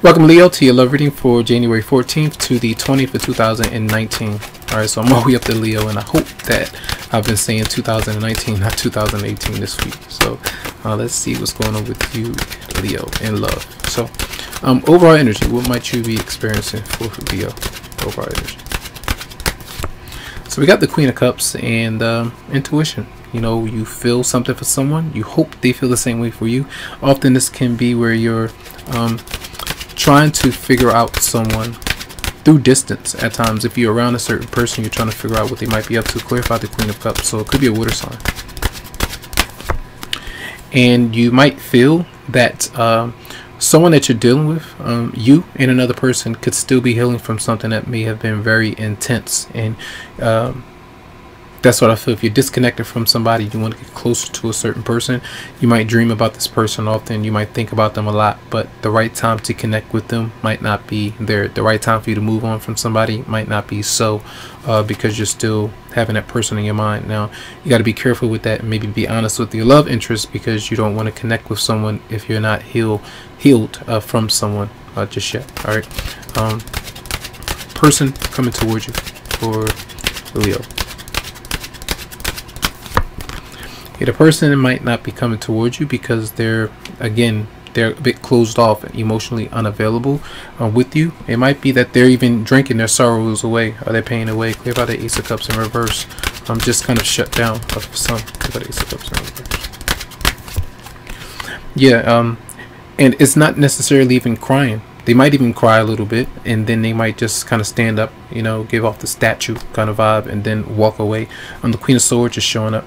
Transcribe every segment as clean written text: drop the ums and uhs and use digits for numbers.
Welcome, Leo, to your love reading for January 14th to the 20th of 2019. Alright, so I'm all the way up to Leo, and I hope that I've been saying 2019, not 2018 this week. So let's see what's going on with you, Leo, in love. So overall energy, what might you be experiencing for Leo? Overall energy. So we got the Queen of Cups and intuition. You know, you feel something for someone, you hope they feel the same way for you. Often this can be where you're trying to figure out someone through distance. At times, if you're around a certain person, you're trying to figure out what they might be up to. Clarify the Queen of Cups, so it could be a water sign. And you might feel that someone that you're dealing with, you and another person, could still be healing from something that may have been very intense. And that's what I feel. If you're disconnected from somebody, you want to get closer to a certain person, you might dream about this person often, you might think about them a lot, but the right time to connect with them might not be there. The right time for you to move on from somebody might not be so, because you're still having that person in your mind. Now, you got to be careful with that and maybe be honest with your love interest, because you don't want to connect with someone if you're not healed from someone just yet. All right, person coming towards you for Leo. Yeah, the person might not be coming towards you because they're a bit closed off and emotionally unavailable with you. It might be that they're even drinking their sorrows away, or their pain away. Clear by the Ace of Cups in reverse. Just kind of shut down of some. Clear by the Ace of Cups in reverse. Yeah, and it's not necessarily even crying. They might even cry a little bit, and then they might just kind of stand up, you know, give off the statue kind of vibe, and then walk away. The Queen of Swords is showing up.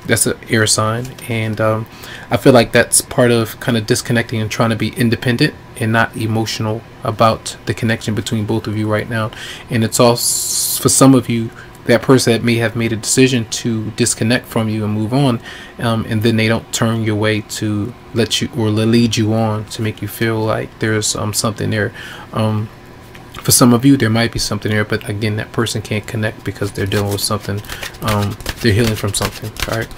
That's an air sign, and I feel like that's part of kind of disconnecting and trying to be independent and not emotional about the connection between both of you right now. And it's also, for some of you, that person that may have made a decision to disconnect from you and move on, and then they don't turn your way to let you or lead you on to make you feel like there's something there. For some of you, there might be something there, but again, that person can't connect because they're dealing with something. They're healing from something. All right.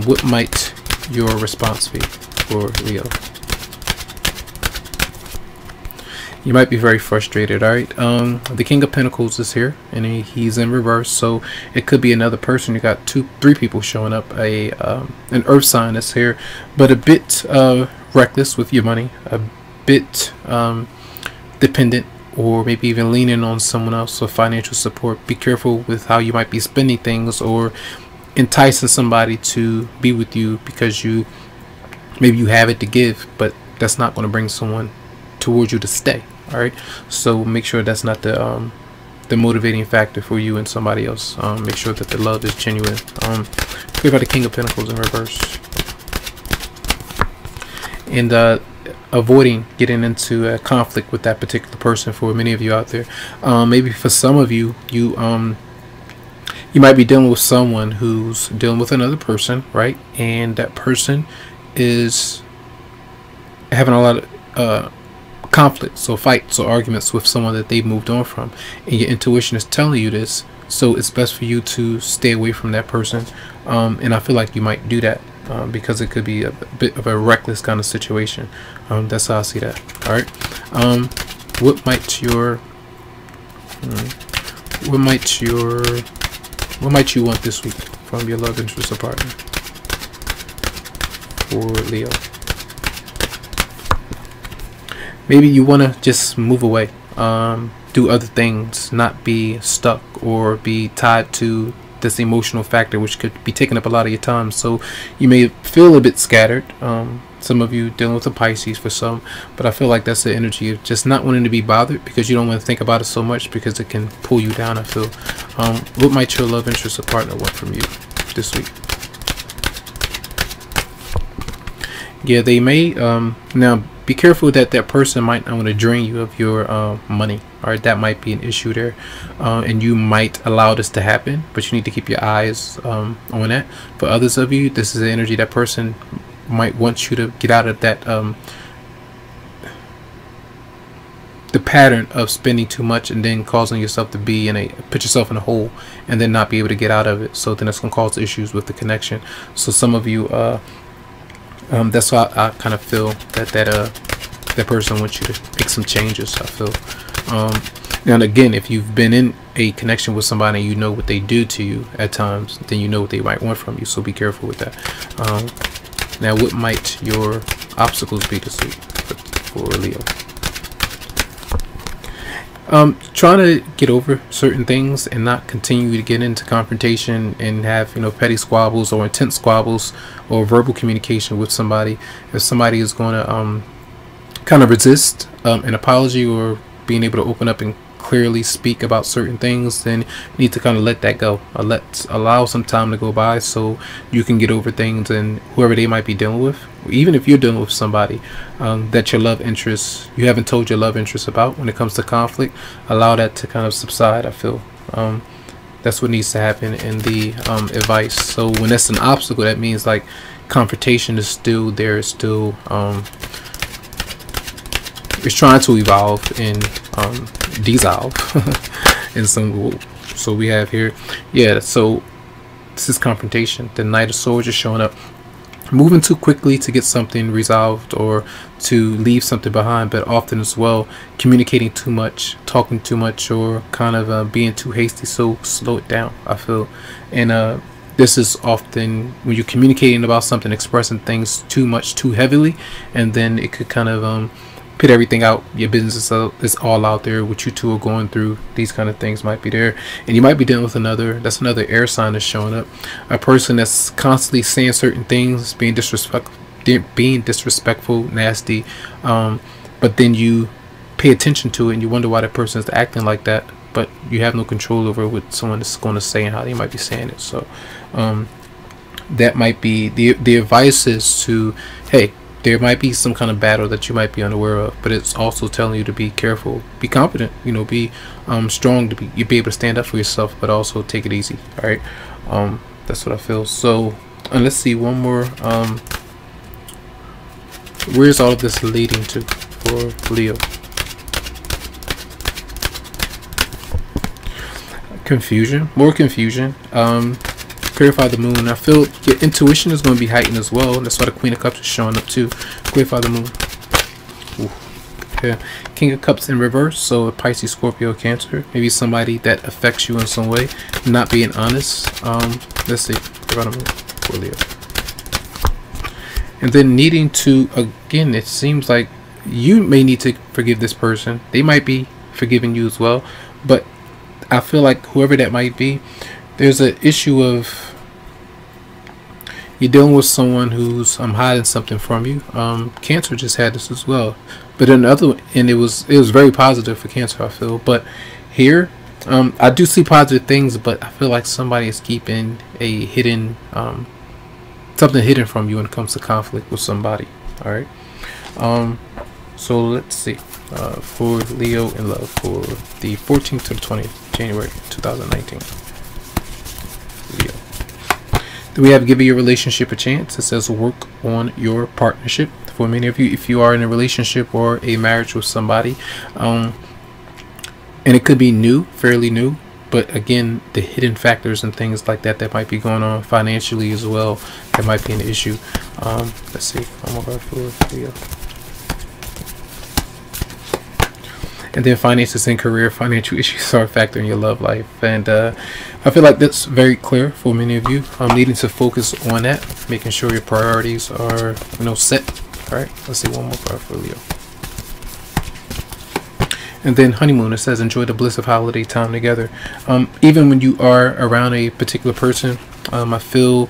What might your response be for Leo? You might be very frustrated. All right. The King of Pentacles is here, and he's in reverse, so it could be another person. You got three people showing up. An earth sign is here, but a bit reckless with your money, a bit dependent, or maybe even leaning on someone else for financial support. Be careful with how you might be spending things, or enticing somebody to be with you because maybe you have it to give, but that's not going to bring someone towards you to stay. All right, so make sure that's not the motivating factor for you and somebody else. Make sure that the love is genuine. Clear by the King of Pentacles in reverse, and avoiding getting into a conflict with that particular person. For many of you out there, maybe for some of you, you might be dealing with someone who's dealing with another person, right? And that person is having a lot of conflicts or fights or arguments with someone that they've moved on from, and your intuition is telling you this, so it's best for you to stay away from that person. And I feel like you might do that because it could be a bit of a reckless kind of situation. That's how I see that. All right. What might you want this week from your love interest or partner for Leo? Maybe you want to just move away, do other things, not be stuck or be tied to this emotional factor, which could be taking up a lot of your time. So you may feel a bit scattered. Some of you dealing with a Pisces for some, but I feel like that's the energy of just not wanting to be bothered because you don't want to think about it so much because it can pull you down, I feel. What might your love interest or partner want from you this week? Yeah, they may. Now be careful that that person might not want to drain you of your money. All right, that might be an issue there, and you might allow this to happen, but you need to keep your eyes on that. For others of you, this is the energy that person might want you to get out of that the pattern of spending too much and then causing yourself to be put yourself in a hole and then not be able to get out of it. So then it's going to cause issues with the connection. So some of you that's why I kind of feel that that person wants you to make some changes, I feel. And again, if you've been in a connection with somebody and you know what they do to you at times, then you know what they might want from you, so be careful with that. Now, what might your obstacles be this week for Leo? Trying to get over certain things and not continue to get into confrontation and have, you know, petty squabbles or intense squabbles or verbal communication with somebody. If somebody is going to kind of resist an apology or being able to open up and clearly speak about certain things, then you need to kind of let that go. Allow some time to go by so you can get over things, and whoever they might be dealing with, even if you're dealing with somebody that your love interest, you haven't told your love interest about when it comes to conflict, allow that to kind of subside. I feel that's what needs to happen in the advice. So when that's an obstacle, that means like confrontation is still there, it's still it's trying to evolve and dissolve in some. So we have here, yeah, so this is confrontation. The Knight of Swords is showing up, moving too quickly to get something resolved or to leave something behind, but often as well communicating too much, talking too much, or kind of being too hasty. So slow it down, I feel. And this is often when you're communicating about something, expressing things too much, too heavily, and then it could kind of put everything out. Your business is all out there. What you two are going through, these kind of things might be there, and you might be dealing with another air sign that's showing up, a person that's constantly saying certain things, being disrespectful, nasty, but then you pay attention to it and you wonder why that person is acting like that, but you have no control over what someone is going to say and how they might be saying it. So that might be the advice is to, hey, there might be some kind of battle that you might be unaware of, but it's also telling you to be careful, be confident, you know, be strong, to be able to stand up for yourself, but also take it easy. All right, that's what I feel. So let's see one more. Where's all of this leading to for Leo? Confusion, more confusion. Clarify the moon. I feel your intuition is going to be heightened as well. That's why the Queen of Cups is showing up too. Clarify the moon. Ooh. Yeah. King of Cups in reverse. So a Pisces, Scorpio, Cancer. Maybe somebody that affects you in some way. Not being honest. Let's see. Clarify the moon for Leo. And then needing to, again, it seems like you may need to forgive this person. They might be forgiving you as well. But I feel like whoever that might be, there's an issue of you're dealing with someone who's hiding something from you. Cancer just had this as well, but another, and it was very positive for Cancer, I feel. But here, I do see positive things, but I feel like somebody is keeping a hidden something hidden from you when it comes to conflict with somebody. All right. So let's see for Leo in love for the 14th to the 20th January 2019. Leo. Then we have giving your relationship a chance. It says work on your partnership. For many of you, if you are in a relationship or a marriage with somebody, and it could be new, fairly new, but again, the hidden factors and things like that that might be going on financially as well, that might be an issue. Let's see. I'm gonna go for Leo. And then finances and career, financial issues are a factor in your love life, and I feel like that's very clear for many of you. Needing to focus on that, making sure your priorities are, you know, set. All right, let's see one more card for Leo. And then honeymoon, it says enjoy the bliss of holiday time together. Even when you are around a particular person, I feel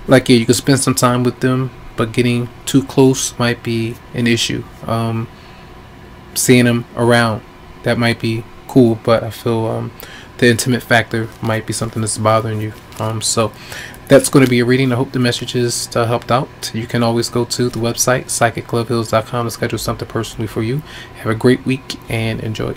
like, yeah, you can spend some time with them, but getting too close might be an issue. Seeing them around, that might be cool, but I feel the intimate factor might be something that's bothering you. So that's going to be a reading. I hope the messages helped out. You can always go to the website psychicloveheals.com to schedule something personally for you. Have a great week and enjoy.